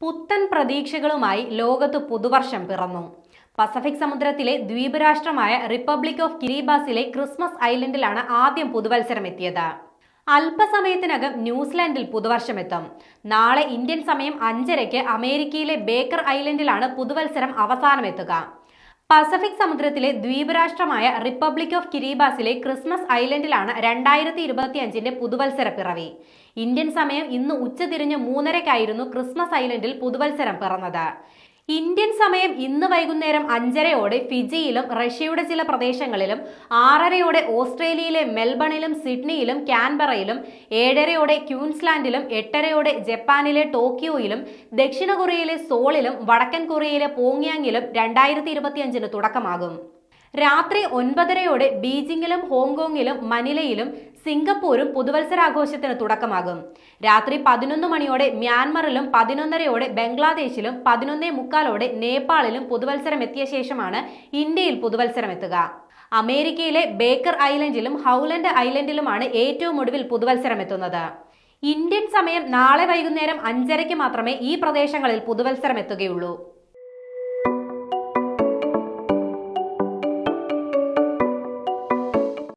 പുത്തൻ പ്രതീക്ഷകളുമായി ലോകത്ത് പുതുവർഷം പിറന്നു. പസഫിക് സമുദ്രത്തിലെ ദ്വീപ് രാഷ്ട്രമായ റിപ്പബ്ലിക് ഓഫ് കിരിബാസിലെ ക്രിസ്മസ് ഐലൻഡിലാണ് ആദ്യം പുതുവത്സരം എത്തിയത്. അല്പസമയത്തിനകം ന്യൂസിലാൻഡിൽ പുതുവർഷം എത്തും. നാളെ ഇന്ത്യൻ സമയം 5:30 അമേരിക്കയിലെ ബേക്കർ ഐലൻഡിലാണ് പുതുവത്സരം അവസാനം എത്തുക. പസഫിക് സമുദ്രത്തിലെ ദ്വീപ് രാഷ്ട്രമായ റിപ്പബ്ലിക് ഓഫ് കിരിബാസിലെ ക്രിസ്മസ് ഐലൻഡിലാണ് 2025 പുതുവത്സര പിറവി. ഇന്ത്യൻ സമയം ഇന്ന് ഉച്ചതിരിഞ്ഞ് 3:30 ക്രിസ്മസ് ഐലൻഡിൽ പുതുവത്സരം പിറന്നത്. ഇന്ത്യൻ സമയം ഇന്ന് വൈകുന്നേരം 5:30 ഫിജിയിലും റഷ്യയുടെ ചില പ്രദേശങ്ങളിലും, 6:30 ഓസ്ട്രേലിയയിലെ മെൽബണിലും സിഡ്നിയിലും കാൻബറയിലും, 7:30 ക്യൂൻസ്ലാൻഡിലും, 8:30 ജപ്പാനിലെ ടോക്കിയോയിലും, ദക്ഷിണ കൊറിയയിലെ സോളിലും, വടക്കൻ കൊറിയയിലെ പോങ്യാങ്ങിലും 2025 തുടക്കമാകും. രാത്രി 9:30 ബീജിംഗിലും ഹോങ്കോങ്ങിലും മനിലയിലും സിംഗപ്പൂരും പുതുവത്സരാഘോഷത്തിന് തുടക്കമാകും. രാത്രി 11 മണിയോടെ മ്യാൻമറിലും, 11:30 ബംഗ്ലാദേശിലും, 11:45 നേപ്പാളിലും പുതുവത്സരം എത്തിയ ശേഷമാണ് ഇന്ത്യയിൽ പുതുവത്സരം എത്തുക. അമേരിക്കയിലെ ബേക്കർ ഐലൻഡിലും ഹൗലൻഡ് ഐലൻഡിലുമാണ് ഏറ്റവും ഒടുവിൽ പുതുവത്സരം എത്തുന്നത്. ഇന്ത്യൻ സമയം നാളെ വൈകുന്നേരം 5:30 മാത്രമേ ഈ പ്രദേശങ്ങളിൽ പുതുവത്സരം എത്തുകയുള്ളൂ.